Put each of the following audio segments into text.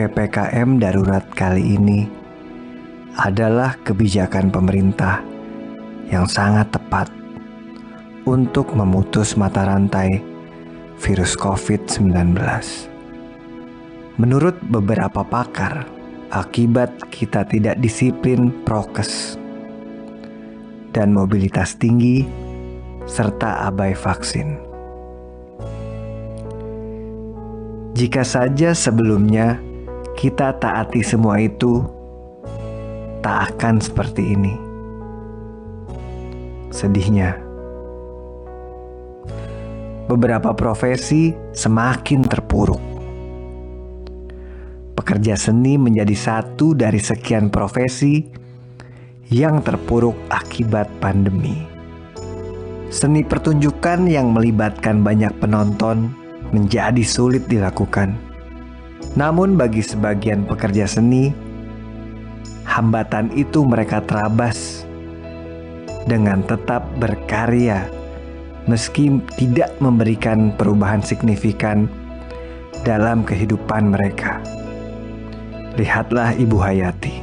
PPKM darurat kali ini adalah kebijakan pemerintah yang sangat tepat untuk memutus mata rantai virus COVID-19. Menurut beberapa pakar, akibat kita tidak disiplin prokes dan mobilitas tinggi serta abai vaksin. Jika saja sebelumnya kita taati semua itu, tak akan seperti ini. Sedihnya, beberapa profesi semakin terpuruk. Pekerja seni menjadi satu dari sekian profesi yang terpuruk akibat pandemi. Seni pertunjukan yang melibatkan banyak penonton menjadi sulit dilakukan. Namun bagi sebagian pekerja seni, hambatan itu mereka terabas dengan tetap berkarya meski tidak memberikan perubahan signifikan dalam kehidupan mereka. Lihatlah Ibu Hayati,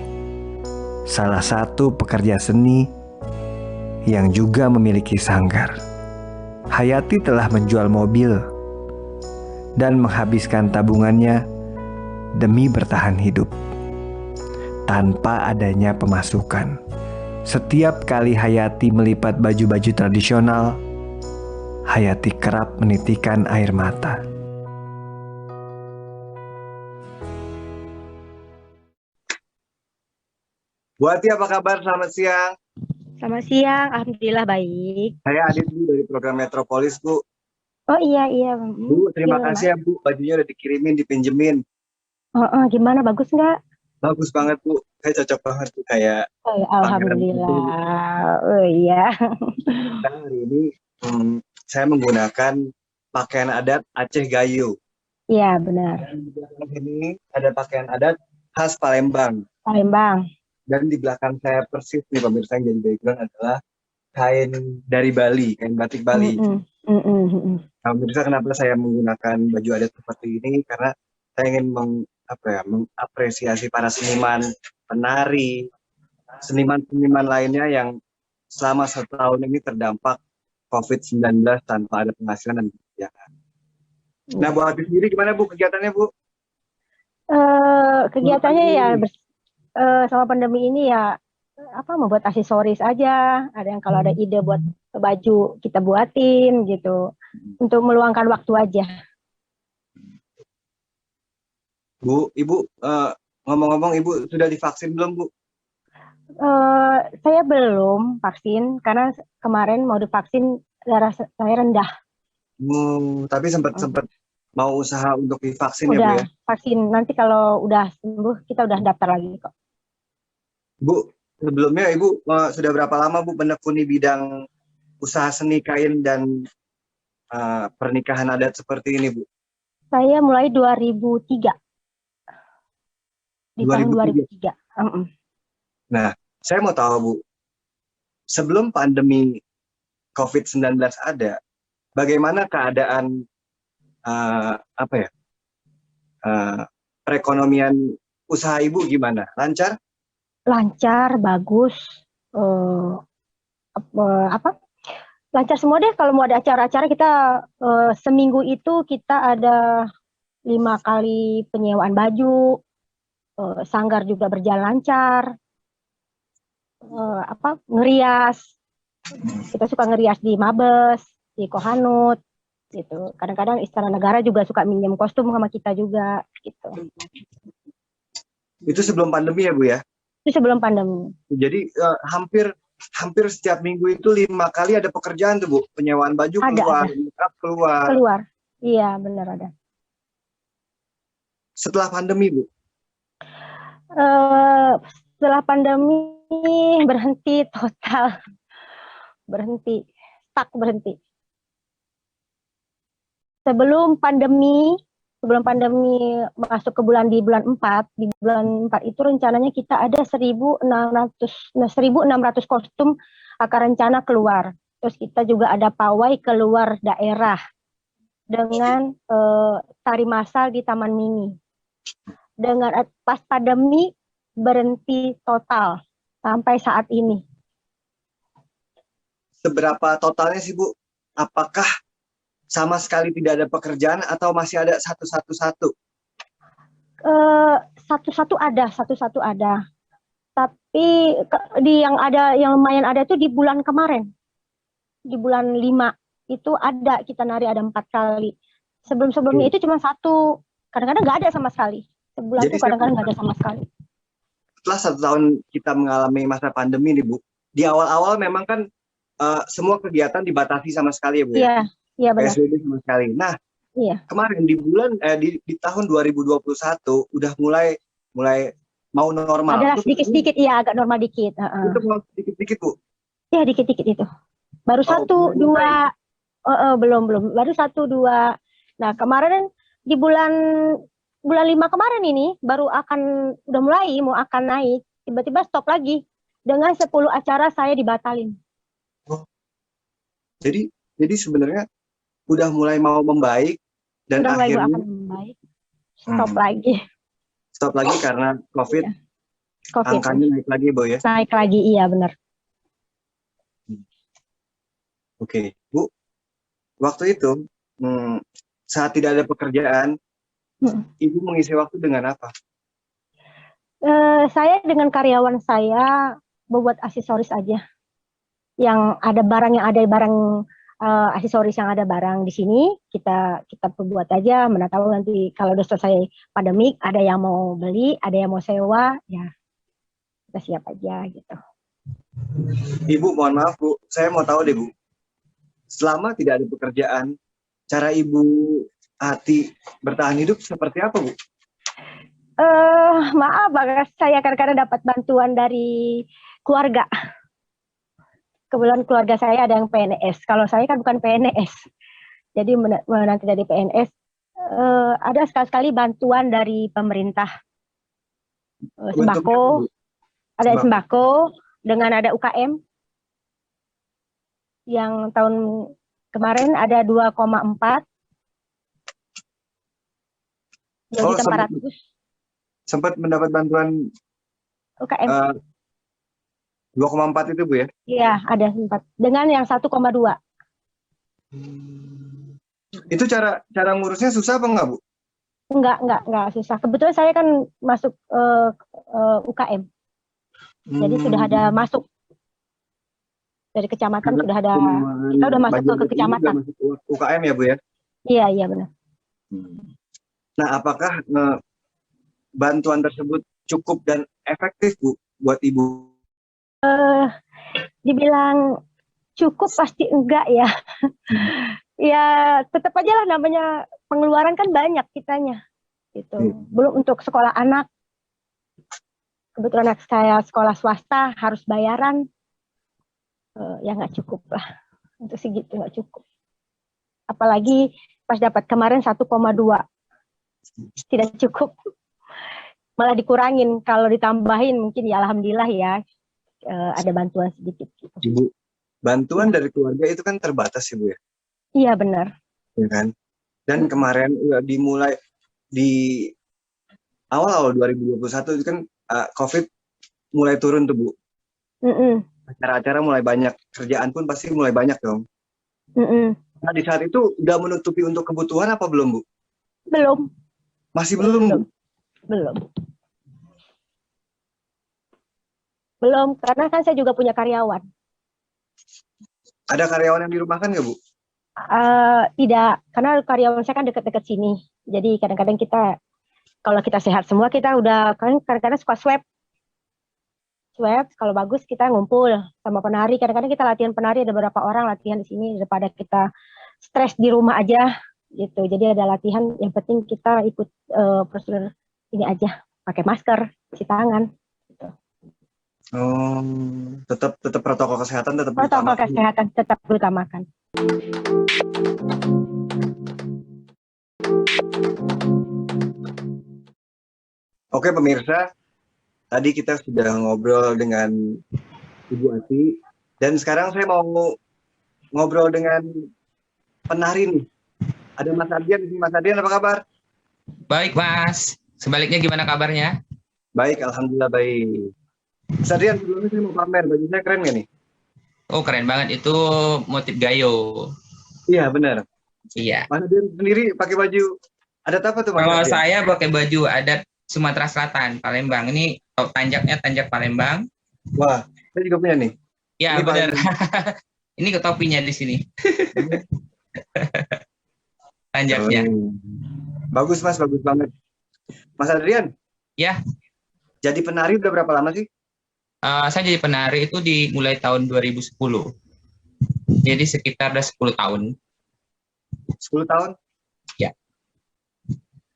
salah satu pekerja seni yang juga memiliki sanggar. Hayati telah menjual mobil dan menghabiskan tabungannya demi bertahan hidup tanpa adanya pemasukan. Setiap kali Hayati melipat baju-baju tradisional, Hayati kerap menitikan air mata. Bu Hati, apa kabar? Selamat siang. Selamat siang, alhamdulillah baik. Saya Adit Bu dari program Metropolis, Bu. Oh iya. Bu, terima kasih ya Bu, bajunya udah dikirimin, dipinjemin. Gimana, bagus nggak? Bagus banget Bu, saya cocok banget tuh kayak alhamdulillah. Oh iya. Nah, hari ini saya menggunakan pakaian adat Aceh Gayo. Iya benar. Dan di belakang sini ada pakaian adat khas Palembang. Dan di belakang saya persis nih pemirsa, yang jadi background adalah kain dari Bali, kain batik Bali. Nah, pemirsa, kenapa saya menggunakan baju adat seperti ini? Karena saya ingin mengapresiasi para seniman, penari, seniman-seniman lainnya yang selama 1 tahun ini terdampak COVID-19 tanpa ada penghasilan dan pekerjaan. Nah, Bu Hati sendiri gimana Bu kegiatannya Bu? Kegiatannya ya selama pandemi ini ya membuat aksesoris aja. Ada yang kalau ada ide buat baju kita buatin gitu, untuk meluangkan waktu aja. Bu, Ibu ngomong-ngomong, Ibu sudah divaksin belum Bu? Saya belum vaksin karena kemarin mau divaksin darah saya rendah. Tapi sempat mau usaha untuk divaksin udah, ya Bu ya? Vaksin, nanti kalau udah sembuh kita udah daftar lagi kok. Bu, sebelumnya Ibu sudah berapa lama Bu menekuni bidang usaha seni kain dan pernikahan adat seperti ini Bu? Saya mulai 2003. Di tahun 2003. Nah, saya mau tahu Bu, sebelum pandemi COVID-19 ada, bagaimana keadaan perekonomian usaha Ibu gimana? Lancar? Lancar, bagus. Lancar semua deh. Kalau mau ada acara-acara kita seminggu itu kita ada 5 kali penyewaan baju. Sanggar juga berjalan lancar. Ngerias. Kita suka ngerias di Mabes, di Kohanut gitu. Kadang-kadang Istana Negara juga suka minjem kostum sama kita juga gitu. Itu sebelum pandemi ya Bu ya? Itu sebelum pandemi. Jadi hampir setiap minggu itu 5 kali ada pekerjaan tuh Bu, penyewaan baju keluar, makeup keluar. Iya benar ada. Setelah pandemi Bu? Setelah pandemi berhenti total, berhenti. Sebelum pandemi masuk ke bulan 4, di bulan 4 itu rencananya kita ada 1.600 kostum akan rencana keluar. Terus kita juga ada pawai keluar daerah dengan tari massal di Taman Mini. dengan pas pandemi berhenti total sampai saat ini. Seberapa totalnya sih Bu? Apakah sama sekali tidak ada pekerjaan atau masih ada satu-satu? Satu-satu ada. Tapi yang lumayan ada itu di bulan kemarin. Di bulan 5 itu kita nari ada 4 kali. Sebelum-sebelumnya itu cuma 1. Kadang-kadang nggak ada sama sekali. Sebulan itu kadang-kadang nggak ada sama sekali. Setelah 1 tahun kita mengalami masa pandemi nih Bu, di awal-awal memang kan semua kegiatan dibatasi sama sekali ya Bu ya? Iya benar. PSBB sama sekali. Nah, kemarin di tahun 2021 udah mulai mau normal. Ada sedikit-sedikit, agak normal dikit. Itu mau sedikit-sedikit Bu? Iya dikit-dikit itu. Baru 1, 2, belum. Baru 1, 2. Nah kemarin di bulan 5 kemarin ini baru udah mulai mau akan naik. Tiba-tiba stop lagi dengan 10 acara saya dibatalin. Oh. Jadi sebenarnya udah mulai mau membaik dan udah akhirnya akan membaik. Stop lagi karena COVID. Angkanya naik lagi Bu ya? Naik lagi, iya benar. Oke, Bu. Waktu itu saat tidak ada pekerjaan, Ibu mengisi waktu dengan apa? Saya dengan karyawan saya membuat aksesoris aja. Yang ada barang aksesoris yang ada barang di sini kita buat aja. Mana tahu nanti kalau udah selesai pandemik ada yang mau beli, ada yang mau sewa, ya kita siap aja gitu. Ibu mohon maaf Bu, saya mau tahu deh Bu, selama tidak ada pekerjaan, cara Ibu Ati bertahan hidup seperti apa Bu? Maaf, saya kadang-kadang dapat bantuan dari keluarga. Kebetulan keluarga saya ada yang PNS. Kalau saya kan bukan PNS. Jadi nanti dari PNS ada sekali-sekali bantuan dari pemerintah. Sembako, ada sembako dengan ada UKM. Yang tahun kemarin ada 2,4. Jadi 400. Sempat mendapat bantuan UKM. 2,4 itu Bu ya? Iya, ada sempat. Dengan yang 1,2. Itu cara ngurusnya susah apa enggak Bu? Enggak susah. Kebetulan saya kan masuk UKM. Jadi sudah ada masuk dari kecamatan, sudah ada. Kita udah masuk ke kecamatan. Masuk UKM ya Bu ya? Iya benar. Nah, apakah bantuan tersebut cukup dan efektif Bu buat Ibu? Dibilang cukup pasti enggak ya. Ya tetap aja lah, namanya pengeluaran kan banyak kitanya gitu. Belum untuk sekolah anak, kebetulan anak saya sekolah swasta harus bayaran, ya nggak cukup lah, untuk segitu nggak cukup. Apalagi pas dapat kemarin 1,2 tidak cukup, malah dikurangin. Kalau ditambahin mungkin ya alhamdulillah ya, ada bantuan sedikit gitu. Ibu, bantuan dari keluarga itu kan terbatas ya Bu ya? Iya benar. Ya kan? Dan kemarin dimulai di awal 2021 itu kan COVID mulai turun tuh Bu. Acara-acara mulai banyak, kerjaan pun pasti mulai banyak dong. Nah di saat itu udah menutupi untuk kebutuhan apa belum Bu? Belum. Masih belum? Belum, karena kan saya juga punya karyawan. Ada karyawan yang dirumahkan nggak Bu? Tidak, karena karyawan saya kan dekat-dekat sini. Jadi kadang-kadang kalau kita sehat semua, kita udah kan kadang-kadang suka swab. Kalau bagus kita ngumpul sama penari. Kadang-kadang kita latihan penari, ada beberapa orang latihan di sini daripada kita stres di rumah aja gitu. Jadi ada latihan, yang penting kita ikut prosedur ini aja, pakai masker, cuci tangan. Gitu. Tetap protokol kesehatan tetap diutamakan. Oke pemirsa, tadi kita sudah ngobrol dengan Ibu Ati, dan sekarang saya mau ngobrol dengan penari nih. Ada Mas Ardian di sini. Mas Ardian, apa kabar? Baik Mas. Sebaliknya gimana kabarnya? Baik, alhamdulillah baik. Mas Adrian, sebelumnya saya mau pamer, baju saya keren nggak nih? Oh, keren banget itu motif gayo. Iya, benar. Iya. Mas Adrian sendiri pakai baju adat apa tuh Mas Kalau Adrian? saya pakai baju adat Sumatera Selatan, Palembang. Ini tanjaknya tanjak Palembang. Wah, saya juga punya nih. Ya, Ini benar. paling Ini ke topinya di sini. Tanjaknya. Bagus Mas, bagus banget. Mas Adrian, Ya, jadi penari udah berapa lama sih? saya jadi penari itu dimulai tahun 2010. Jadi sekitar udah 10 tahun. 10 tahun? Ya.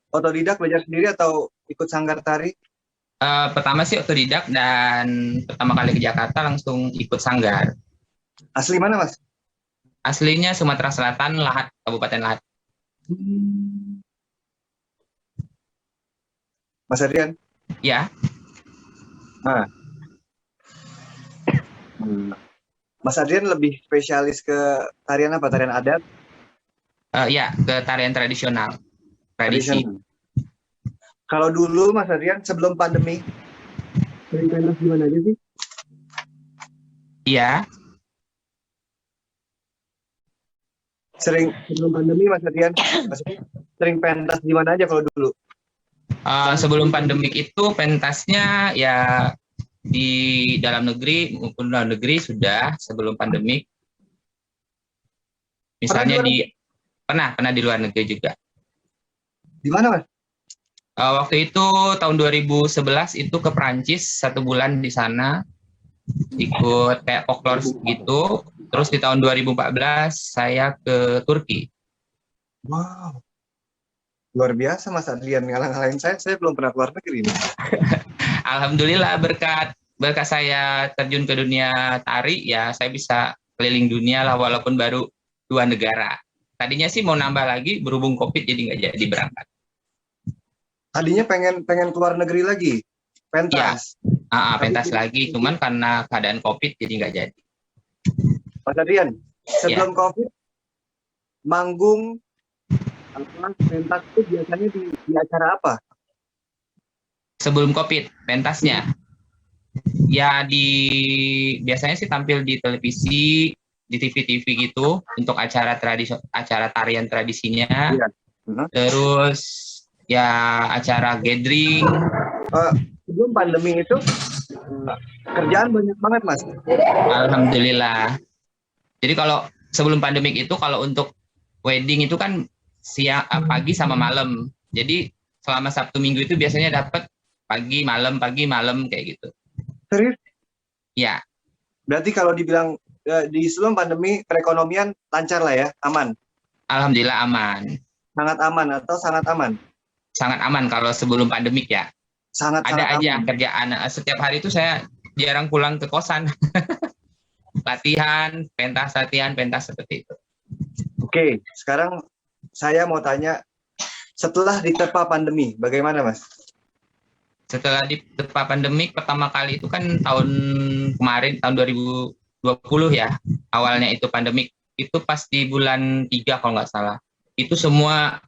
Otodidak belajar sendiri atau ikut sanggar tari? Pertama sih otodidak dan pertama kali ke Jakarta langsung ikut sanggar. Asli mana Mas? Aslinya Sumatera Selatan, Lahat, Kabupaten Lahat. Mas Adrian? Ya. Nah. Mas Adrian lebih spesialis ke tarian apa? Tarian adat? Ya, ke tarian tradisional. Tradisi. Kalau dulu Mas Adrian sebelum pandemi, sering pentas di mana aja sih? Iya. Sebelum pandemi Mas Adrian, sering pentas di mana aja kalau dulu? Sebelum pandemik itu pentasnya ya di dalam negeri maupun luar negeri sudah sebelum pandemik. Misalnya pernah di luar negeri juga. Di mana Mas? Waktu itu tahun 2011 itu ke Perancis 1 bulan di sana ikut kayak folklore gitu. Terus di tahun 2014 saya ke Turki. Wow, luar biasa Mas Adrian, ngalang-ngalain saya belum pernah keluar negeri nih. Alhamdulillah berkat saya terjun ke dunia tari ya saya bisa keliling dunia lah walaupun baru 2 negara. Tadinya sih mau nambah lagi berhubung COVID jadi nggak jadi berangkat. Tadinya pengen keluar negeri lagi, pentas. Ya, pentas lagi, cuman karena keadaan COVID jadi nggak jadi. Mas Adrian, sebelum COVID, manggung pentas itu biasanya di acara apa? Sebelum COVID, pentasnya ya biasanya sih tampil di televisi, di TV-TV gitu untuk acara tarian tradisinya. Iya. Terus ya acara gathering. Sebelum pandemi itu kerjaan banyak banget Mas. Alhamdulillah. Jadi kalau sebelum pandemik itu kalau untuk wedding itu kan pagi sama malam. Jadi selama Sabtu Minggu itu biasanya dapat pagi malam kayak gitu. Serius? Ya. Berarti kalau dibilang di sebelum pandemi perekonomian lancar lah ya, aman. Alhamdulillah aman. Sangat aman atau sangat aman? Sangat aman kalau sebelum pandemik ya. Sangat aja aman. Kerjaan. Setiap hari itu saya jarang pulang ke kosan. latihan, pentas seperti itu. Oke, sekarang saya mau tanya, setelah diterpa pandemi, bagaimana Mas? Setelah diterpa pandemi, pertama kali itu kan tahun kemarin, tahun 2020 ya, awalnya itu pandemik. Itu pas di bulan 3 kalau nggak salah. Itu semua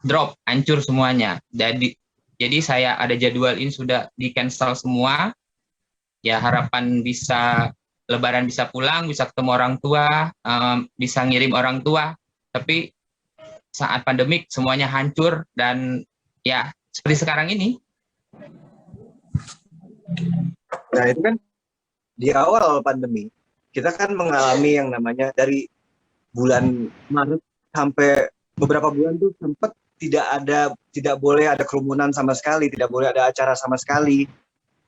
drop, hancur semuanya. Jadi saya ada jadwal ini sudah di-cancel semua. Ya harapan bisa Lebaran bisa pulang, bisa ketemu orang tua, bisa ngirim orang tua. Tapi saat pandemik semuanya hancur dan ya seperti sekarang ini. Nah itu kan di awal pandemi kita kan mengalami yang namanya dari bulan Maret sampai beberapa bulan tuh sempat tidak boleh ada kerumunan sama sekali, tidak boleh ada acara sama sekali,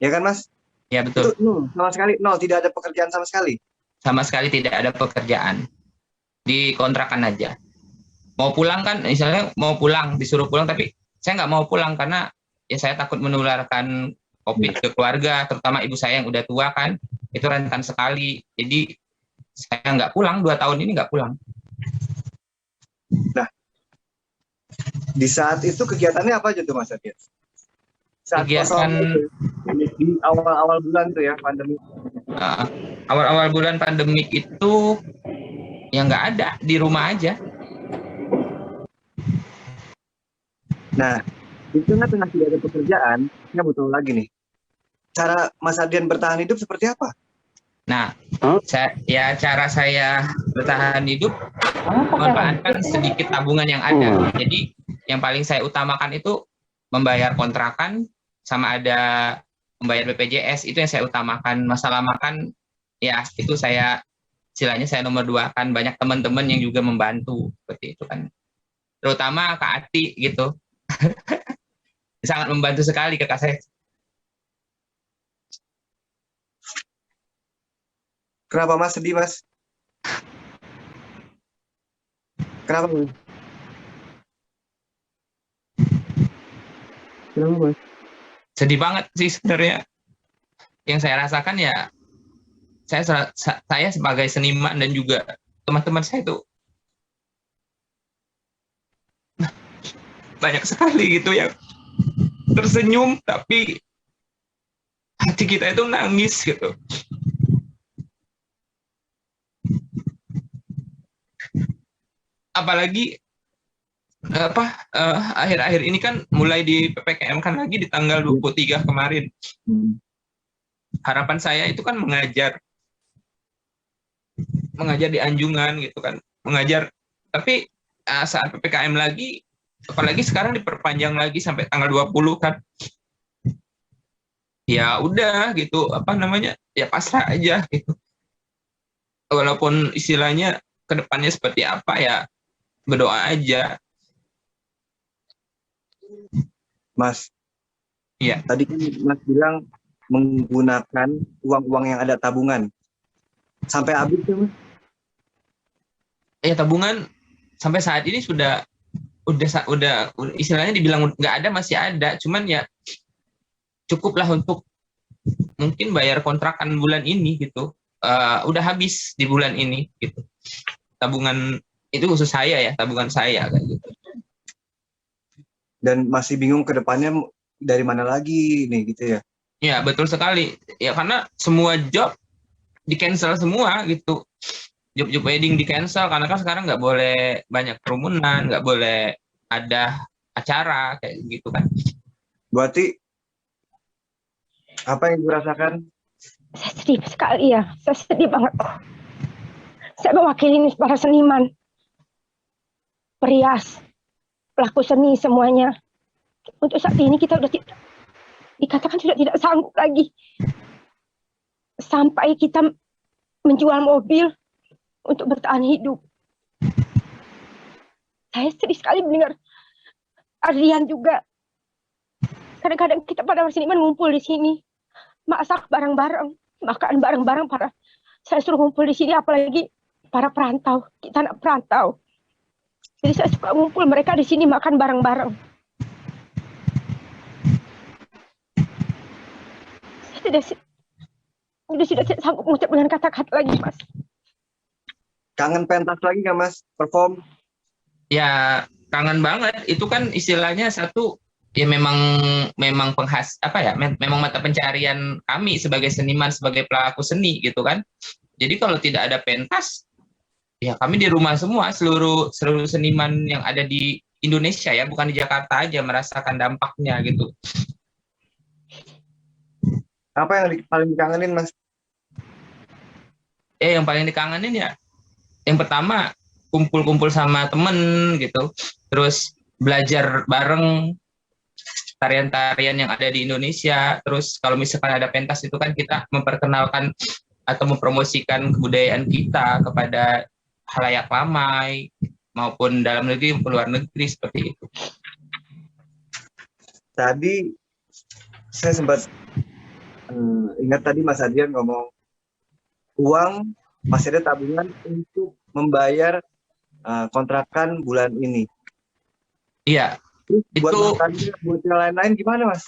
ya kan Mas? Ya betul. Itu sama sekali nol, tidak ada pekerjaan sama sekali. Sama sekali tidak ada pekerjaan, dikontrakan aja. Mau pulang kan, misalnya mau pulang disuruh pulang, tapi saya nggak mau pulang karena ya saya takut menularkan COVID ke keluarga, terutama ibu saya yang udah tua kan, itu rentan sekali. Jadi saya nggak pulang, 2 tahun ini nggak pulang. Nah, di saat itu kegiatannya apa aja tuh Mas Adit? Kegiatan di awal-awal bulan tuh ya pandemi. Awal-awal bulan pandemik itu ya nggak ada, di rumah aja. Nah, Di tengah-tengah tidak ada pekerjaan, saya butuh lagi nih. Cara Mas Adrian bertahan hidup seperti apa? Nah, cara saya bertahan hidup memanfaatkan sedikit tabungan yang ada. Jadi yang paling saya utamakan itu membayar kontrakan sama ada membayar BPJS, itu yang saya utamakan. Masalah makan ya itu saya istilahnya saya nomor 2 kan, banyak teman-teman yang juga membantu seperti itu kan. Terutama Kak Ati gitu. Sangat membantu sekali kakak saya. Kenapa Mas sedih, Mas? Kenapa, Mas? Kenapa, Mas? Sedih banget sih sebenarnya. Yang saya rasakan ya, saya sebagai seniman dan juga teman-teman saya itu banyak sekali gitu yang tersenyum, tapi hati kita itu nangis gitu. Apalagi akhir-akhir ini kan mulai di PPKM kan lagi di tanggal 23 kemarin. Harapan saya itu kan mengajar di Anjungan gitu kan, mengajar. Tapi saat PPKM lagi, apalagi sekarang diperpanjang lagi sampai tanggal 20 kan. Ya udah gitu, ya pasrah aja gitu. Walaupun istilahnya ke depannya seperti apa ya, berdoa aja. Mas, iya. Tadi kan Mas bilang menggunakan uang-uang yang ada tabungan. Sampai habis ya, Mas? Ya tabungan sampai saat ini udah istilahnya dibilang nggak ada, masih ada. Cuman ya cukuplah untuk mungkin bayar kontrakan bulan ini gitu. Udah habis di bulan ini gitu. Tabungan itu khusus saya ya, tabungan saya kayak gitu. Dan masih bingung ke depannya dari mana lagi nih gitu ya? Ya betul sekali. Ya karena semua job di cancel semua gitu. Job wedding di cancel karena kan sekarang nggak boleh banyak kerumunan, nggak boleh ada acara kayak gitu kan. Berarti apa yang dirasakan? Saya sedih sekali ya, saya sedih banget. Saya mewakili para seniman, perias, pelaku seni semuanya. Untuk saat ini kita sudah dikatakan sudah tidak sanggup lagi. Sampai kita menjual mobil untuk bertahan hidup. Saya sedih sekali mendengar Adrian juga. Kadang-kadang kita pada seniman ngumpul di sini, masak bareng-bareng, makan bareng-bareng. Saya suruh ngumpul di sini, apalagi para perantau, kita anak perantau. Jadi saya suka ngumpul mereka di sini makan bareng-bareng. Sudah tidak sanggup mengucap dengan kata-kata lagi, Mas. Kangen pentas lagi nggak, Mas? Perform? Ya kangen banget. Itu kan istilahnya satu ya memang memang mata pencarian kami sebagai seniman, sebagai pelaku seni gitu kan. Jadi kalau tidak ada pentas, ya kami di rumah semua, seluruh seniman yang ada di Indonesia ya, bukan di Jakarta aja merasakan dampaknya gitu. Apa yang paling dikangenin, Mas? Yang paling dikangenin ya, yang pertama kumpul-kumpul sama temen gitu, terus belajar bareng tarian-tarian yang ada di Indonesia. Terus kalau misalkan ada pentas itu kan kita memperkenalkan atau mempromosikan kebudayaan kita kepada khalayak ramai maupun dalam negeri maupun luar negeri seperti itu. Tadi saya sempat ingat tadi Mas Adrian ngomong uang masih ada tabungan untuk membayar kontrakan bulan ini. Iya. Terus buat makannya, buat yang lain-lain gimana, Mas?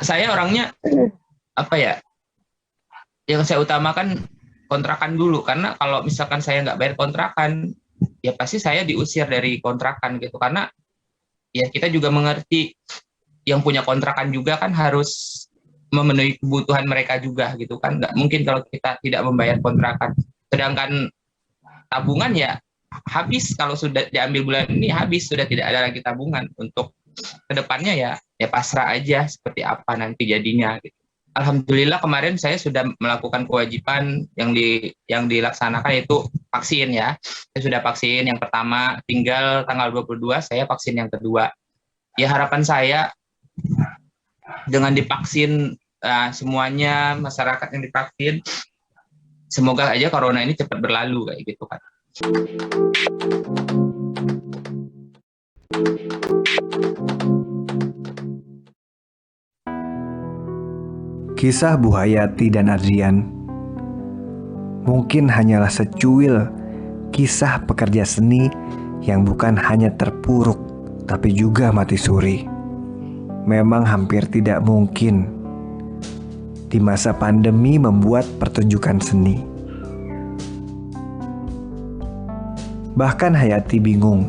Saya orangnya yang saya utamakan kontrakan dulu, karena kalau misalkan saya nggak bayar kontrakan, ya pasti saya diusir dari kontrakan gitu. Karena ya kita juga mengerti yang punya kontrakan juga kan harus memenuhi kebutuhan mereka juga gitu kan. Nggak mungkin kalau kita tidak membayar kontrakan. Sedangkan tabungan ya habis, kalau sudah diambil bulan ini habis, sudah tidak ada lagi tabungan. Untuk kedepannya ya pasrah aja seperti apa nanti jadinya gitu. Alhamdulillah kemarin saya sudah melakukan kewajiban yang dilaksanakan, itu vaksin ya. Saya sudah vaksin yang pertama, tinggal tanggal 22 saya vaksin yang kedua. Ya harapan saya dengan divaksin semuanya, masyarakat yang divaksin, semoga aja corona ini cepat berlalu kayak gitu kan. Kisah Bu Hayati dan Adrian mungkin hanyalah secuil kisah pekerja seni yang bukan hanya terpuruk, tapi juga mati suri. Memang hampir tidak mungkin di masa pandemi membuat pertunjukan seni. Bahkan Hayati bingung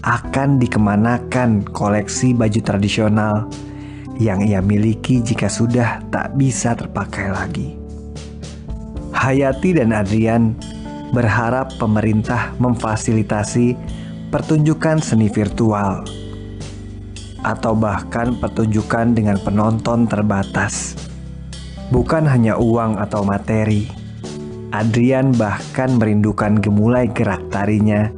akan dikemanakan koleksi baju tradisional yang ia miliki jika sudah tak bisa terpakai lagi. Hayati dan Adrian berharap pemerintah memfasilitasi pertunjukan seni virtual atau bahkan pertunjukan dengan penonton terbatas. Bukan hanya uang atau materi, Adrian bahkan merindukan gemulai gerak tarinya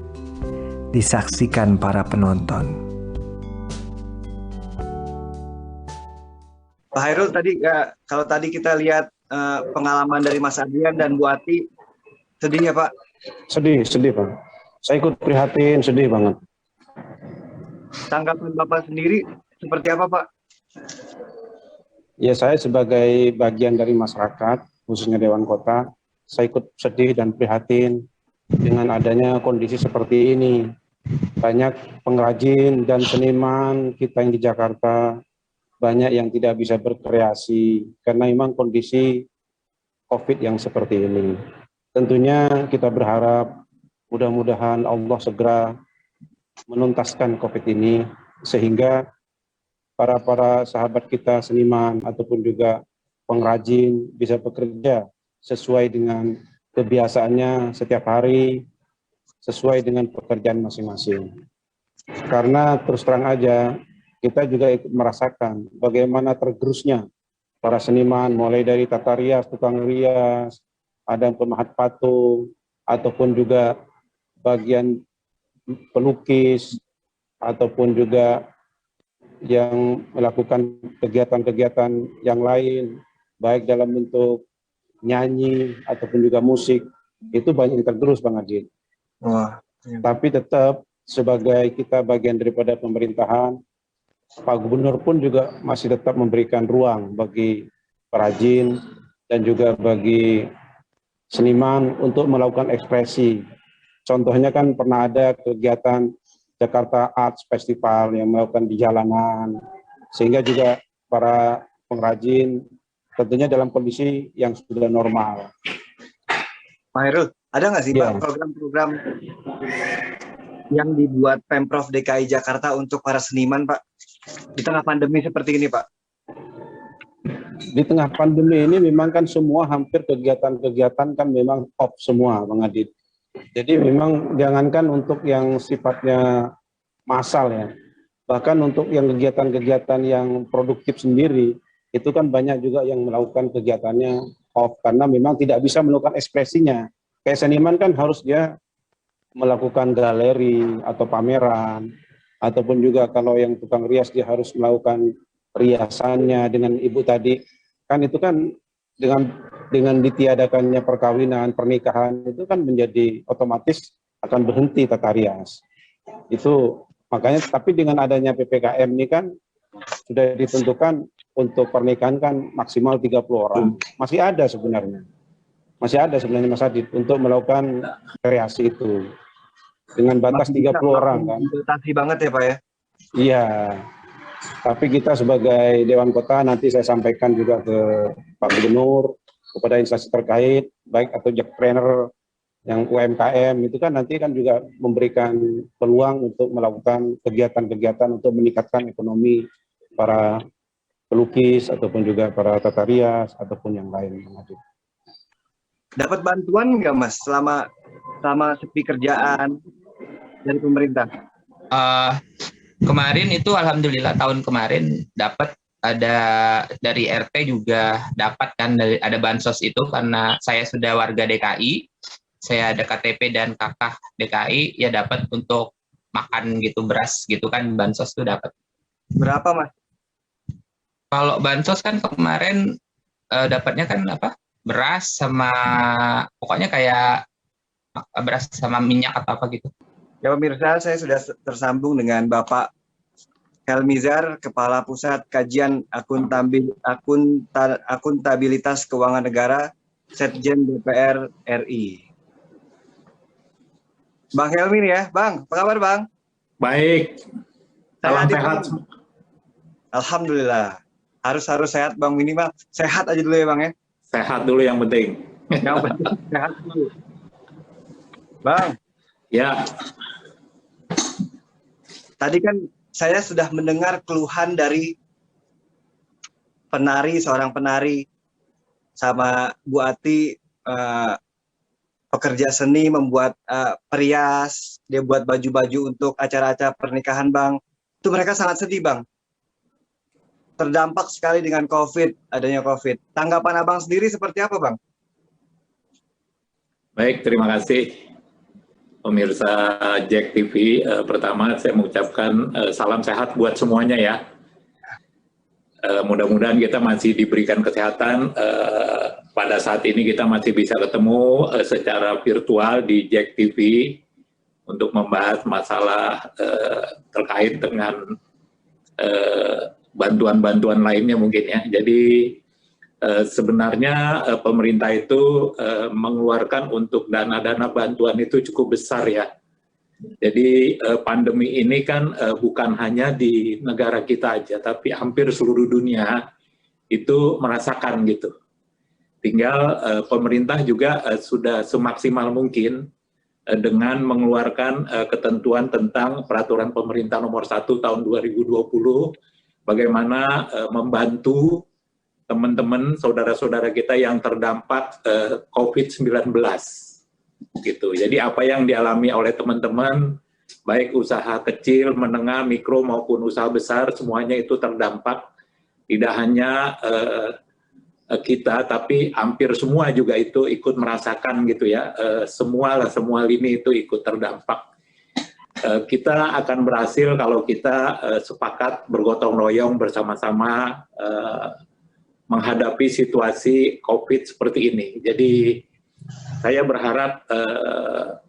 disaksikan para penonton. Pak Hairul, tadi kalau tadi kita lihat pengalaman dari Mas Adrian dan Bu Ati, sedih ya Pak? Sedih Pak. Saya ikut prihatin, sedih banget. Tanggapan Bapak sendiri seperti apa Pak? Ya, saya sebagai bagian dari masyarakat, khususnya Dewan Kota, saya ikut sedih dan prihatin dengan adanya kondisi seperti ini. Banyak pengrajin dan seniman kita yang di Jakarta, banyak yang tidak bisa berkreasi karena memang kondisi COVID yang seperti ini. Tentunya kita berharap mudah-mudahan Allah segera menuntaskan COVID ini sehingga para sahabat kita seniman ataupun juga pengrajin bisa bekerja sesuai dengan kebiasaannya setiap hari, sesuai dengan pekerjaan masing-masing. Karena terus terang aja, kita juga ikut merasakan bagaimana tergerusnya para seniman, mulai dari tata rias, tukang rias, ada pemahat patung, ataupun juga bagian pelukis, ataupun juga yang melakukan kegiatan-kegiatan yang lain, baik dalam bentuk nyanyi ataupun juga musik, itu banyak yang tergerus Bang Adit. Wah. Tapi tetap sebagai kita bagian daripada pemerintahan, Pak Gubernur pun juga masih tetap memberikan ruang bagi perajin dan juga bagi seniman untuk melakukan ekspresi. Contohnya kan pernah ada kegiatan Jakarta Arts Festival yang melakukan di jalanan, sehingga juga para pengrajin tentunya dalam kondisi yang sudah normal. Pak Hairul, ada nggak sih Pak program-program yang dibuat Pemprov DKI Jakarta untuk para seniman Pak? Di tengah pandemi seperti ini Pak. Di tengah pandemi ini memang kan semua hampir kegiatan-kegiatan kan memang off semua Bang Adit. Jadi memang jangankan untuk yang sifatnya massal ya, bahkan untuk yang kegiatan-kegiatan yang produktif sendiri, itu kan banyak juga yang melakukan kegiatannya off karena memang tidak bisa melakukan ekspresinya. Kayak seniman kan harus dia melakukan galeri atau pameran, ataupun juga kalau yang tukang rias dia harus melakukan riasannya dengan ibu tadi, kan itu kan dengan ditiadakannya perkawinan, pernikahan itu kan menjadi otomatis akan berhenti tata rias. Itu makanya, tapi dengan adanya PPKM ini kan sudah ditentukan untuk pernikahan kan maksimal 30 orang. Masih ada sebenarnya Mas Adit untuk melakukan kreasi itu. Dengan batas 30 orang kan. Batasi banget ya Pak ya? Iya. Tapi kita sebagai Dewan Kota nanti saya sampaikan juga ke Pak Gubernur, kepada instansi terkait, baik atau jackpreneur yang UMKM itu kan nanti kan juga memberikan peluang untuk melakukan kegiatan-kegiatan untuk meningkatkan ekonomi para pelukis ataupun juga para tata rias ataupun yang lain. Dapat bantuan nggak Mas selama sepi kerjaan dari pemerintah? Kemarin itu alhamdulillah tahun kemarin dapat, ada dari RT juga dapat kan, ada bansos itu karena saya sudah warga DKI, saya ada KTP dan kakak DKI, ya dapat untuk makan gitu, beras gitu kan, bansos tuh dapat. Berapa Mas? Kalau bansos kan kemarin dapatnya kan apa? Beras sama pokoknya kayak beras sama minyak atau apa gitu. Ya pemirsa, saya sudah tersambung dengan Bapak Helmizar, Kepala Pusat Kajian Akuntabilitas Keuangan Negara, Setjen DPR RI. Bang Helmi ya, Bang, apa kabar Bang? Baik, salam sehat. Alhamdulillah, harus sehat Bang, minimal sehat aja dulu ya Bang ya. Sehat dulu yang penting. Yang penting sehat dulu. Bang. Ya. Tadi kan saya sudah mendengar keluhan dari seorang penari, sama Bu Ati, pekerja seni, membuat perias, dia buat baju-baju untuk acara-acara pernikahan Bang. Itu mereka sangat sedih Bang. Terdampak sekali dengan adanya COVID. Tanggapan Abang sendiri seperti apa Bang? Baik, terima kasih pemirsa Jack TV. Pertama saya mengucapkan salam sehat buat semuanya ya. Mudah-mudahan kita masih diberikan kesehatan. Pada saat ini kita masih bisa ketemu secara virtual di Jack TV untuk membahas masalah terkait dengan bantuan-bantuan lainnya mungkin ya. Jadi sebenarnya pemerintah itu mengeluarkan untuk dana-dana bantuan itu cukup besar ya. Jadi pandemi ini kan bukan hanya di negara kita aja, tapi hampir seluruh dunia itu merasakan gitu. Tinggal pemerintah juga sudah semaksimal mungkin dengan mengeluarkan ketentuan tentang peraturan pemerintah nomor 1 tahun 2020, bagaimana membantu teman-teman, saudara-saudara kita yang terdampak COVID-19. Gitu. Jadi apa yang dialami oleh teman-teman, baik usaha kecil, menengah, mikro maupun usaha besar, semuanya itu terdampak. Tidak hanya kita, tapi hampir semua juga itu ikut merasakan gitu ya. Semua lini itu ikut terdampak. Kita akan berhasil kalau kita sepakat bergotong royong bersama-sama menghadapi situasi COVID seperti ini. Jadi saya berharap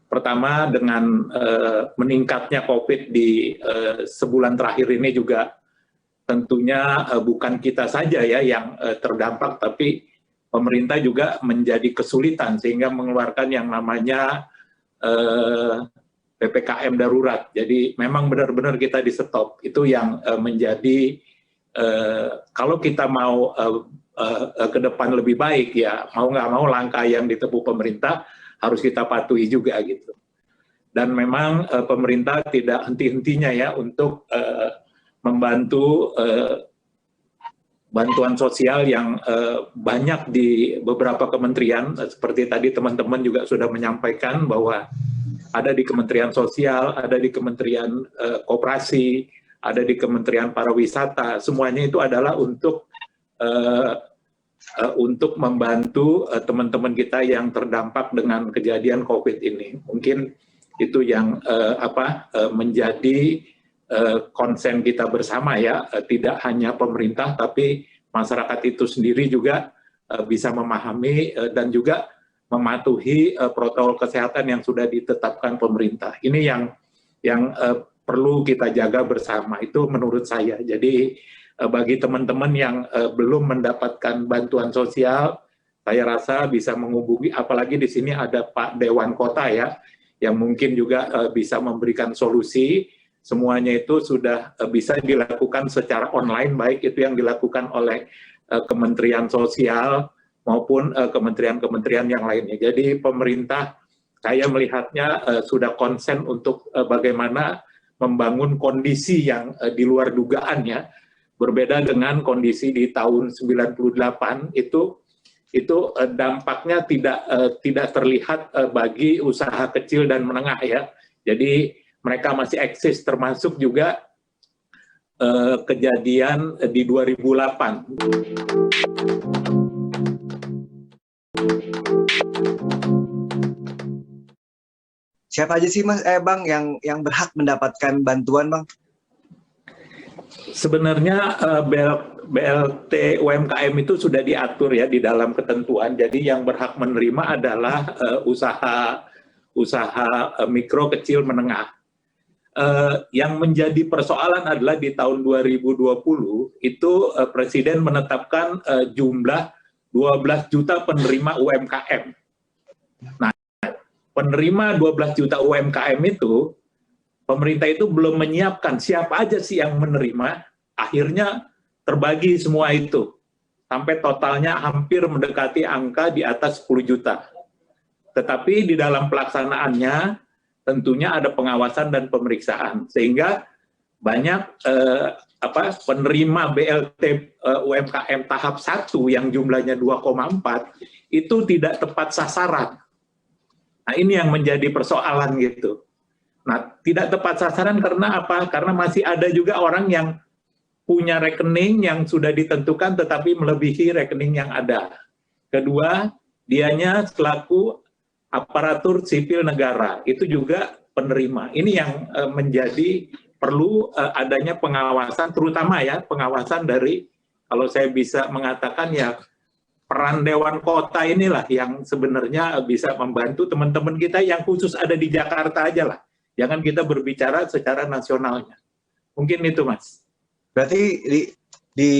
pertama dengan meningkatnya COVID di sebulan terakhir ini juga tentunya bukan kita saja ya yang terdampak, tapi pemerintah juga menjadi kesulitan sehingga mengeluarkan yang namanya PPKM darurat. Jadi memang benar-benar kita di stop. Itu yang menjadi kalau kita mau ke depan lebih baik ya, mau nggak mau langkah yang ditempuh pemerintah harus kita patuhi juga gitu. Dan memang pemerintah tidak henti-hentinya ya untuk membantu bantuan sosial yang banyak di beberapa kementerian. Seperti tadi teman-teman juga sudah menyampaikan bahwa ada di Kementerian Sosial, ada di Kementerian Koperasi, ada di Kementerian Pariwisata. Semuanya itu adalah untuk membantu teman-teman kita yang terdampak dengan kejadian COVID ini. Mungkin itu yang menjadi konsen kita bersama ya, tidak hanya pemerintah tapi masyarakat itu sendiri juga bisa memahami dan juga mematuhi protokol kesehatan yang sudah ditetapkan pemerintah. Ini yang perlu kita jaga bersama, itu menurut saya. Jadi bagi teman-teman yang belum mendapatkan bantuan sosial, saya rasa bisa menghubungi, apalagi di sini ada Pak Dewan Kota ya, yang mungkin juga bisa memberikan solusi. Semuanya itu sudah bisa dilakukan secara online, baik itu yang dilakukan oleh Kementerian Sosial maupun kementerian-kementerian yang lainnya. Jadi pemerintah, saya melihatnya sudah konsen untuk bagaimana membangun kondisi yang di luar dugaan ya. Berbeda dengan kondisi di tahun 98 itu itu dampaknya tidak terlihat bagi usaha kecil dan menengah ya. Jadi mereka masih eksis, termasuk juga kejadian di 2008. Siapa aja sih Mas, Bang yang berhak mendapatkan bantuan, Bang? Sebenarnya BLT UMKM itu sudah diatur ya di dalam ketentuan. Jadi yang berhak menerima adalah usaha mikro, kecil, menengah. Yang menjadi persoalan adalah di tahun 2020 itu Presiden menetapkan jumlah 12 juta penerima UMKM. Nah, penerima 12 juta UMKM itu, pemerintah itu belum menyiapkan siapa aja sih yang menerima, akhirnya terbagi semua itu. Sampai totalnya hampir mendekati angka di atas 10 juta. Tetapi di dalam pelaksanaannya, tentunya ada pengawasan dan pemeriksaan. Sehingga banyak penerima BLT UMKM tahap 1 yang jumlahnya 2,4, itu tidak tepat sasaran. Nah, ini yang menjadi persoalan gitu. Nah, tidak tepat sasaran karena apa? Karena masih ada juga orang yang punya rekening yang sudah ditentukan tetapi melebihi rekening yang ada. Kedua, dianya selaku aparatur sipil negara, itu juga penerima. Ini yang menjadi perlu adanya pengawasan, terutama ya pengawasan dari, kalau saya bisa mengatakan ya, peran Dewan Kota inilah yang sebenarnya bisa membantu teman-teman kita yang khusus ada di Jakarta aja lah. Jangan kita berbicara secara nasionalnya. Mungkin itu, Mas. Berarti di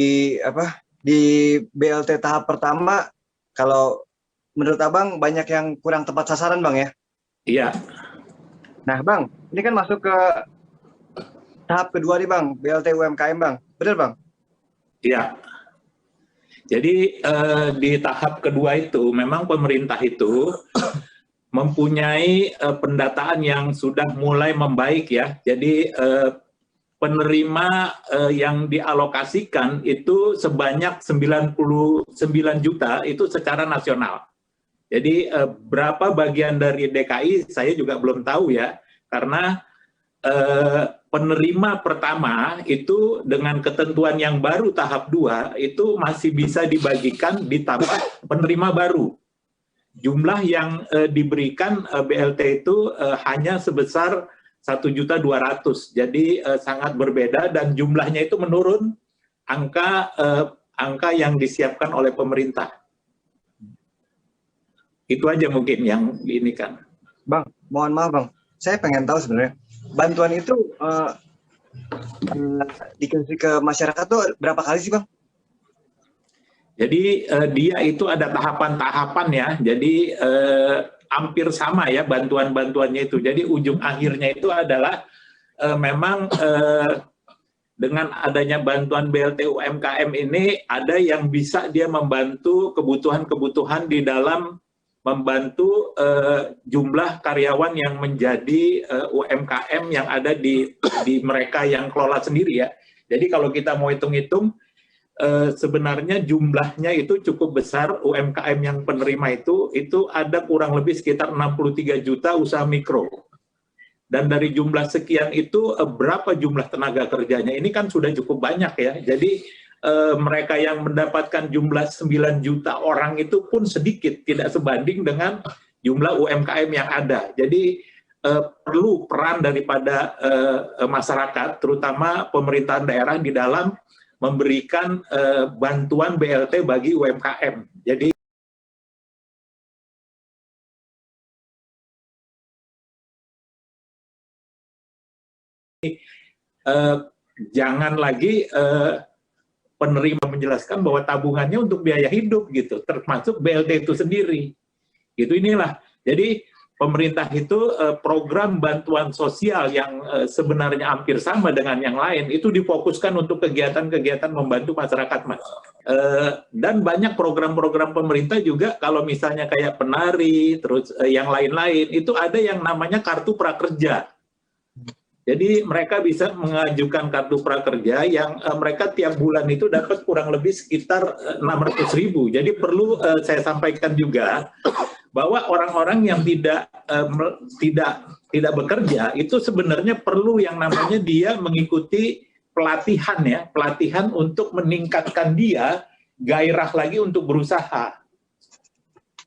BLT tahap pertama, kalau menurut Abang banyak yang kurang tepat sasaran, Bang ya? Iya. Nah, Bang, ini kan masuk ke tahap kedua nih, Bang, BLT UMKM, Bang. Benar, Bang? Iya. Jadi di tahap kedua itu memang pemerintah itu mempunyai pendataan yang sudah mulai membaik ya. Jadi penerima yang dialokasikan itu sebanyak 99 juta itu secara nasional. Jadi berapa bagian dari DKI saya juga belum tahu ya, karena penerima pertama itu dengan ketentuan yang baru tahap 2 itu masih bisa dibagikan ditambah penerima baru. Jumlah yang diberikan BLT itu hanya sebesar 1.200.000. Jadi sangat berbeda dan jumlahnya itu menurun angka yang disiapkan oleh pemerintah. Itu aja mungkin yang ini kan. Bang, mohon maaf Bang, saya pengen tahu sebenarnya bantuan itu dikasih ke masyarakat tuh berapa kali sih Bang? Jadi dia itu ada tahapan-tahapan ya, jadi hampir sama ya bantuan-bantuannya itu. Jadi ujung akhirnya itu adalah memang dengan adanya bantuan BLT UMKM ini ada yang bisa dia membantu kebutuhan-kebutuhan di dalam membantu jumlah karyawan yang menjadi UMKM yang ada di mereka yang kelola sendiri ya. Jadi kalau kita mau hitung-hitung, sebenarnya jumlahnya itu cukup besar. UMKM yang penerima itu ada kurang lebih sekitar 63 juta usaha mikro. Dan dari jumlah sekian itu berapa jumlah tenaga kerjanya? Ini kan sudah cukup banyak ya. Jadi mereka yang mendapatkan jumlah 9 juta orang itu pun sedikit, tidak sebanding dengan jumlah UMKM yang ada. Jadi perlu peran daripada masyarakat, terutama pemerintahan daerah di dalam memberikan bantuan BLT bagi UMKM. Jadi jangan lagi penerima menjelaskan bahwa tabungannya untuk biaya hidup gitu, termasuk BLT itu sendiri. Gitu inilah. Jadi pemerintah itu program bantuan sosial yang sebenarnya hampir sama dengan yang lain itu difokuskan untuk kegiatan-kegiatan membantu masyarakat, Mas. Dan banyak program-program pemerintah juga kalau misalnya kayak penari, terus yang lain-lain itu ada yang namanya kartu prakerja. Jadi mereka bisa mengajukan kartu prakerja yang mereka tiap bulan itu dapat kurang lebih sekitar 600.000. Jadi perlu saya sampaikan juga bahwa orang-orang yang tidak bekerja itu sebenarnya perlu yang namanya dia mengikuti pelatihan ya, pelatihan untuk meningkatkan dia gairah lagi untuk berusaha.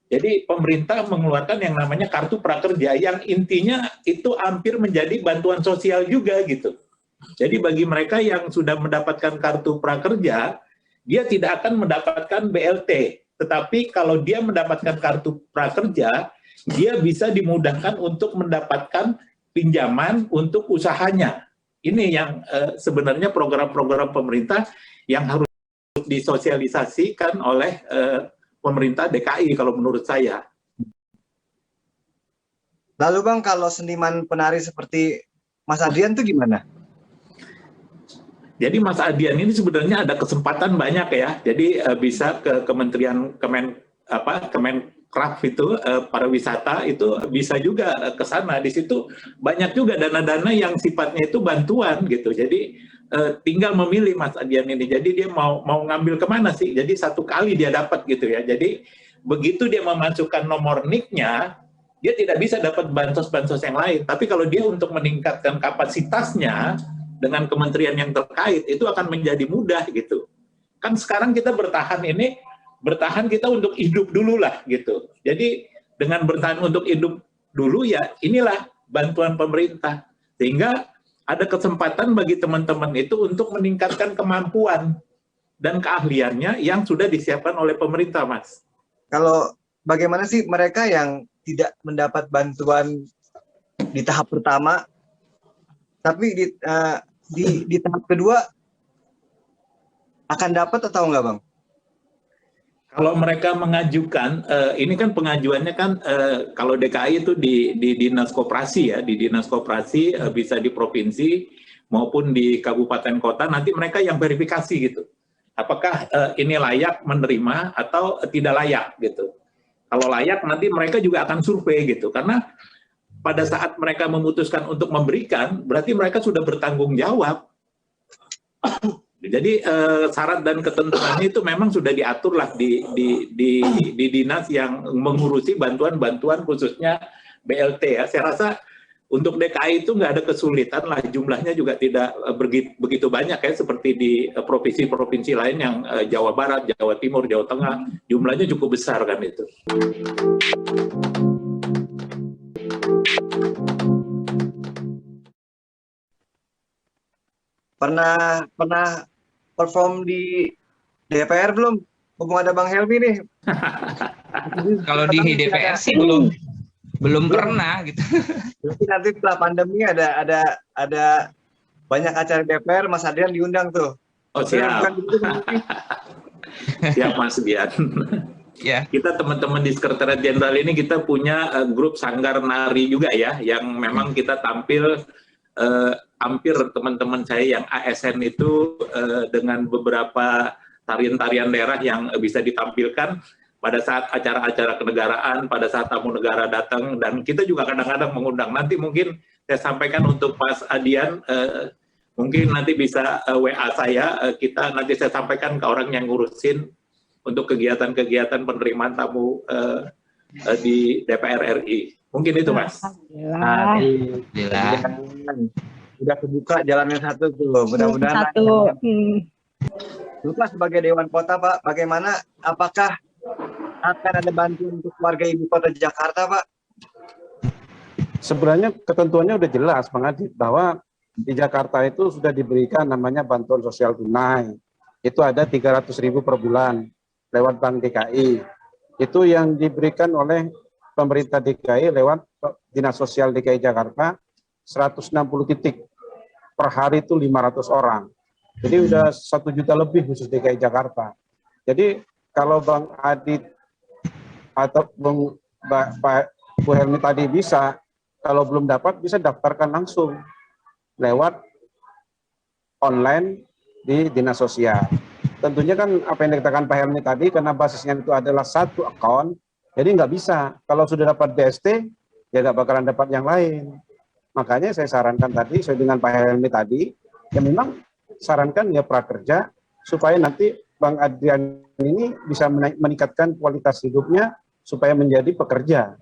Jadi pemerintah mengeluarkan yang namanya kartu prakerja yang intinya itu hampir menjadi bantuan sosial juga gitu. Jadi bagi mereka yang sudah mendapatkan kartu prakerja, dia tidak akan mendapatkan BLT. Tetapi kalau dia mendapatkan kartu prakerja, dia bisa dimudahkan untuk mendapatkan pinjaman untuk usahanya. Ini yang sebenarnya program-program pemerintah yang harus disosialisasikan oleh pemerintah DKI kalau menurut saya. Lalu Bang, kalau seniman penari seperti Mas Adrian tuh gimana? Jadi Mas Adrian ini sebenarnya ada kesempatan banyak ya. Jadi bisa ke Kementerian Kemenkraf itu pariwisata itu bisa juga ke sana. Di situ banyak juga dana-dana yang sifatnya itu bantuan gitu. Jadi tinggal memilih Mas Adrian ini. Jadi dia mau ngambil kemana sih? Jadi satu kali dia dapat gitu ya. Jadi begitu dia memasukkan nomor NIK-nya, dia tidak bisa dapat bansos-bansos yang lain. Tapi kalau dia untuk meningkatkan kapasitasnya dengan kementerian yang terkait, itu akan menjadi mudah gitu. Kan sekarang kita bertahan kita untuk hidup dulu lah gitu. Jadi dengan bertahan untuk hidup dulu ya inilah bantuan pemerintah. Sehingga ada kesempatan bagi teman-teman itu untuk meningkatkan kemampuan dan keahliannya yang sudah disiapkan oleh pemerintah, Mas. Kalau bagaimana sih mereka yang tidak mendapat bantuan di tahap pertama, tapi di tahap kedua akan dapat atau enggak, Bang? Kalau mereka mengajukan, ini kan pengajuannya kan kalau DKI itu di dinas koperasi ya, di dinas koperasi bisa di provinsi maupun di kabupaten kota, nanti mereka yang verifikasi gitu. Apakah ini layak menerima atau tidak layak gitu. Kalau layak nanti mereka juga akan survei gitu, karena pada saat mereka memutuskan untuk memberikan, berarti mereka sudah bertanggung jawab. Jadi syarat dan ketentuannya itu memang sudah diatur lah di dinas yang mengurusi bantuan-bantuan khususnya BLT ya. Saya rasa untuk DKI itu nggak ada kesulitan lah, jumlahnya juga tidak begitu banyak ya seperti di provinsi-provinsi lain yang Jawa Barat, Jawa Timur, Jawa Tengah, jumlahnya cukup besar kan itu. Pernah perform di DPR belum? Mumpung ada Bang Helmi nih. Kalau di DPR sih belum pernah gitu. Jadi nanti setelah pandemi ada banyak acara DPR, Mas Adrian diundang tuh. Oh siap. Siap Mas Dian. Ya. Kita teman-teman di Sekretariat Jenderal ini kita punya grup Sanggar Nari juga ya, yang memang kita tampil hampir teman-teman saya yang ASN itu dengan beberapa tarian-tarian daerah yang bisa ditampilkan pada saat acara-acara kenegaraan, pada saat tamu negara datang, dan kita juga kadang-kadang mengundang. Nanti mungkin saya sampaikan untuk Mas Adian, mungkin nanti bisa WA saya, nanti saya sampaikan ke orang yang ngurusin untuk kegiatan-kegiatan penerimaan tamu di DPR RI. Mungkin itu, Mas. Alhamdulillah. Udah kebuka jalannya satu tuh, mudah-mudahan. Lupa sebagai Dewan Kota, Pak, bagaimana, apakah akan ada bantuan untuk warga ibu kota Jakarta, Pak? Sebenarnya ketentuannya udah jelas, Bang Adit, bahwa di Jakarta itu sudah diberikan namanya bantuan sosial tunai. Itu ada 300.000 per bulan lewat Bank DKI. Itu yang diberikan oleh pemerintah DKI lewat Dinas Sosial DKI Jakarta, 160 titik. Per hari itu 500 orang. Jadi udah 1 juta lebih khusus DKI Jakarta. Jadi kalau Bang Adit atau Bu Helmi tadi bisa, kalau belum dapat bisa daftarkan langsung lewat online di Dinas Sosial. Tentunya kan apa yang dikatakan Pak Helmi tadi, karena basisnya itu adalah satu akun, jadi nggak bisa. Kalau sudah dapat DST, ya nggak bakalan dapat yang lain. Makanya saya sarankan tadi, saya dengan Pak Helmi tadi, ya memang sarankan ya prakerja, supaya nanti Bang Adrian ini bisa meningkatkan kualitas hidupnya, supaya menjadi pekerja.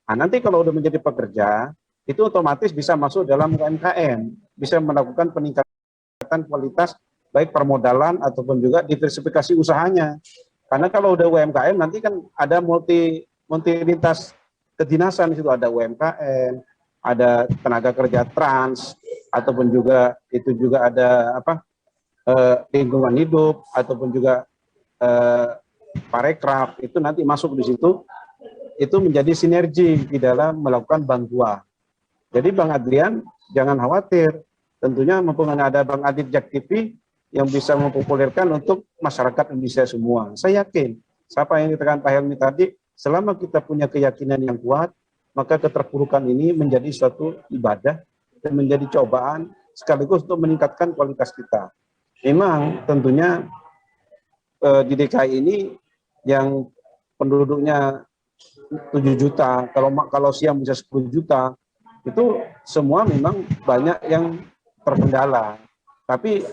Nah, nanti kalau udah menjadi pekerja, itu otomatis bisa masuk dalam UMKM, bisa melakukan peningkatan kualitas, baik permodalan ataupun juga diversifikasi usahanya. Karena kalau udah UMKM, nanti kan ada multi lintas kedinasan, di situ ada UMKM, ada tenaga kerja trans, ataupun juga itu juga ada lingkungan hidup, ataupun juga parekraf, itu nanti masuk di situ, itu menjadi sinergi di dalam melakukan bantuan. Jadi Bang Adrian jangan khawatir, tentunya mumpung ada Bang Adit Jak TV yang bisa mempopulerkan untuk masyarakat Indonesia semua. Saya yakin, siapa yang ditekan Pak Helmi tadi, selama kita punya keyakinan yang kuat, maka keterpurukan ini menjadi suatu ibadah dan menjadi cobaan sekaligus untuk meningkatkan kualitas kita. Memang tentunya di DKI ini yang penduduknya 7 juta, kalau siang bisa 10 juta, itu semua memang banyak yang terkendala. Tapi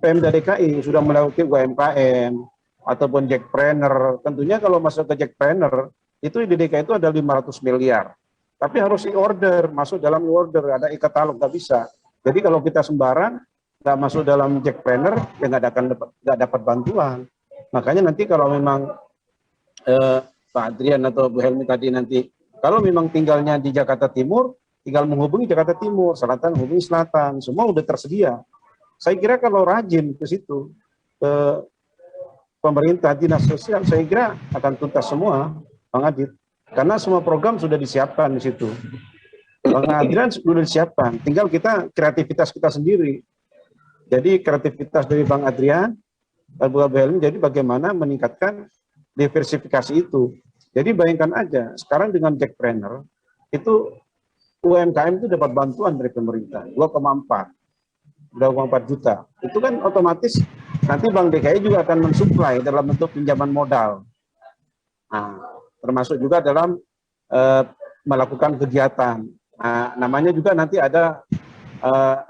Pemda DKI sudah melakukan UMKM ataupun Jackpreneur. Tentunya kalau masuk ke Jackpreneur, itu di DKI itu ada 500 miliar. Tapi harus e-order, masuk dalam e-order, ada e-katalog, nggak bisa. Jadi kalau kita sembarang, nggak masuk dalam Jackpreneur, ya nggak dapat bantuan. Makanya nanti kalau memang Pak Adrian atau Bu Helmi tadi nanti, kalau memang tinggalnya di Jakarta Timur, tinggal menghubungi Jakarta Timur, selatan menghubungi selatan, semua udah tersedia. Saya kira kalau rajin ke situ, ke pemerintah, dinas sosial, saya kira akan tuntas semua, Bang Adit. Karena semua program sudah disiapkan di situ. Bang Adrian sudah disiapkan, tinggal kita kreativitas kita sendiri. Jadi kreativitas dari Bang Adrian, Bu Helmi, jadi bagaimana meningkatkan diversifikasi itu. Jadi bayangkan aja, sekarang dengan Jackpreneur, itu UMKM itu dapat bantuan dari pemerintah, 2,4 juta. Itu kan otomatis nanti Bank DKI juga akan mensuplai dalam bentuk pinjaman modal. Nah, termasuk juga dalam melakukan kegiatan. Nah, namanya juga nanti ada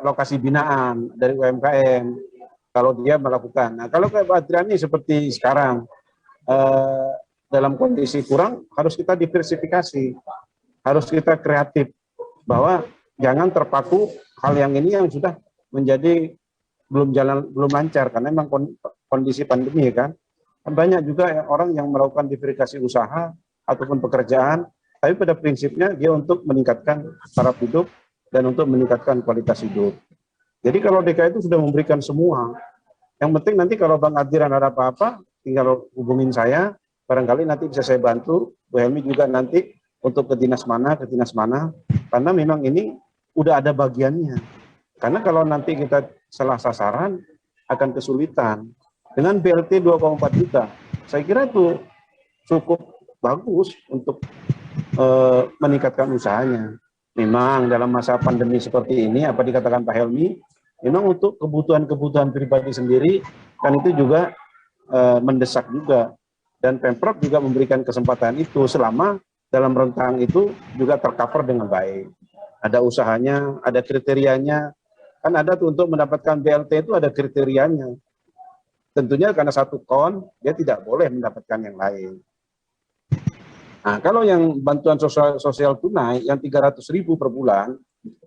lokasi binaan dari UMKM kalau dia melakukan. Nah, kalau kayak Pak Adrian ini seperti sekarang dalam kondisi kurang, harus kita diversifikasi, harus kita kreatif, bahwa jangan terpaku hal yang ini yang sudah menjadi belum lancar, karena memang kondisi pandemi kan. Banyak juga orang yang melakukan diversifikasi usaha ataupun pekerjaan, tapi pada prinsipnya dia untuk meningkatkan taraf hidup dan untuk meningkatkan kualitas hidup. Jadi kalau DKI itu sudah memberikan semua, yang penting nanti kalau Bang Adrian ada apa-apa, tinggal hubungin saya, barangkali nanti bisa saya bantu, Bu Helmi juga nanti untuk ke dinas mana, karena memang ini udah ada bagiannya. Karena kalau nanti kita salah sasaran, akan kesulitan. Dengan BLT 2,4 juta, saya kira itu cukup bagus untuk meningkatkan usahanya. Memang dalam masa pandemi seperti ini, apa dikatakan Pak Helmi, memang untuk kebutuhan pribadi sendiri, kan itu juga mendesak juga. Dan Pemprov juga memberikan kesempatan itu selama dalam rentang itu juga tercover dengan baik. Ada usahanya, ada kriterianya. Kan ada tuh untuk mendapatkan BLT itu ada kriterianya. Tentunya karena satu kon, dia tidak boleh mendapatkan yang lain. Nah, kalau yang bantuan sosial tunai yang 300.000 per bulan,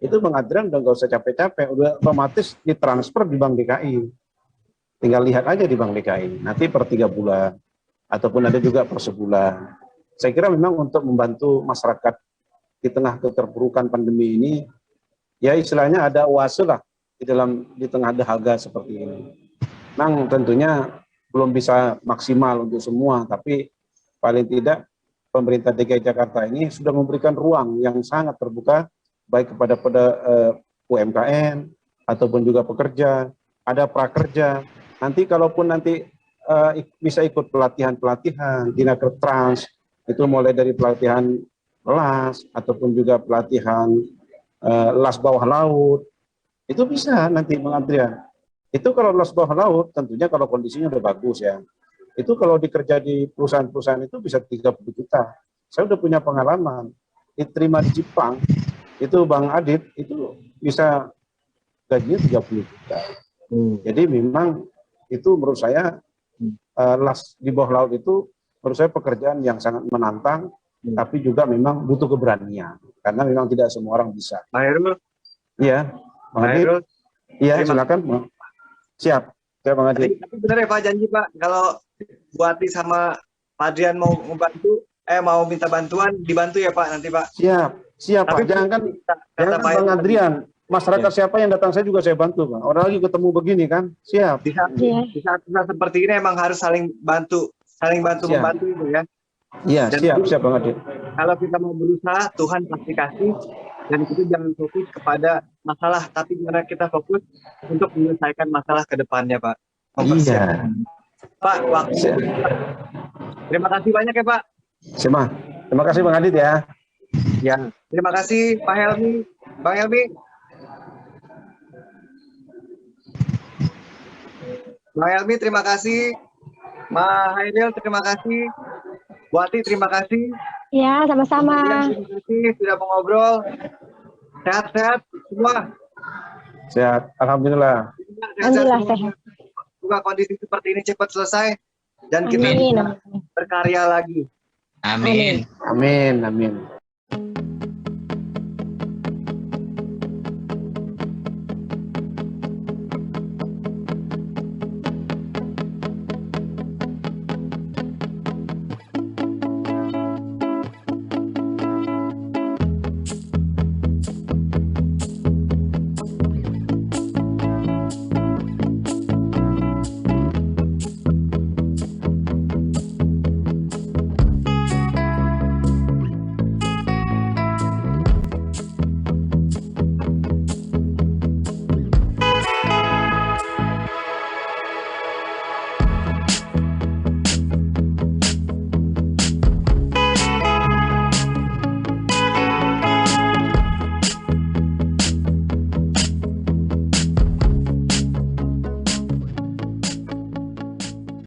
itu Bang Adrian udah nggak usah capek-capek, udah otomatis ditransfer di Bank DKI. Tinggal lihat aja di Bank DKI, nanti per 3 bulan, ataupun ada juga per sebulan. Saya kira memang untuk membantu masyarakat di tengah keterpurukan pandemi ini, ya istilahnya ada oase lah di tengah dahaga seperti ini. Memang tentunya belum bisa maksimal untuk semua, tapi paling tidak pemerintah DKI Jakarta ini sudah memberikan ruang yang sangat terbuka, baik kepada UMKM ataupun juga pekerja, ada prakerja. Nanti kalaupun nanti bisa ikut pelatihan-pelatihan, Dinaker Trans, itu mulai dari pelatihan las ataupun juga pelatihan las bawah laut, itu bisa nanti Bang Adrian. Itu kalau las bawah laut tentunya kalau kondisinya udah bagus ya, itu kalau dikerja di perusahaan-perusahaan itu bisa 30 juta. Saya udah punya pengalaman, diterima di Jepang, itu Bang Adit itu bisa gajinya 30 juta. Jadi memang itu menurut saya las di bawah laut itu menurut saya pekerjaan yang sangat menantang, tapi juga memang butuh keberanian karena memang tidak semua orang bisa. Pak Hairul. Iya, Bang Adit. Iya, silakan. Siap, Bang Adit. Tapi benar ya Pak, janji Pak, kalau Bu Ati sama Pak Adrian mau membantu, mau minta bantuan, dibantu ya Pak nanti Pak. Siap Pak. Jangan kan Bang Adrian, masyarakat siapa yang datang saya juga saya bantu Bang. Orang lagi ketemu begini kan, siap. Di saat seperti ini emang harus saling bantu membantu itu ya. Iya, siap Bang Adit. Kalau kita mau berusaha, Tuhan pasti kasih, dan kita jangan fokus kepada masalah, tapi karena kita fokus untuk menyelesaikan masalah ke depannya Pak. Iya. Pak, waktu. Terima kasih banyak ya Pak. Terima kasih Bang Adit ya. Ya, terima kasih Pak Helmi, Bang Helmi. Bang Helmi, terima kasih. Ma Hairil, terima kasih. Bu Ati, terima kasih. Ya, sama-sama. Terima kasih sudah mengobrol. Sehat-sehat semua. Sehat, alhamdulillah. Alhamdulillah sehat. Semoga kondisi seperti ini cepat selesai dan kita bisa berkarya lagi. Amin. Amin.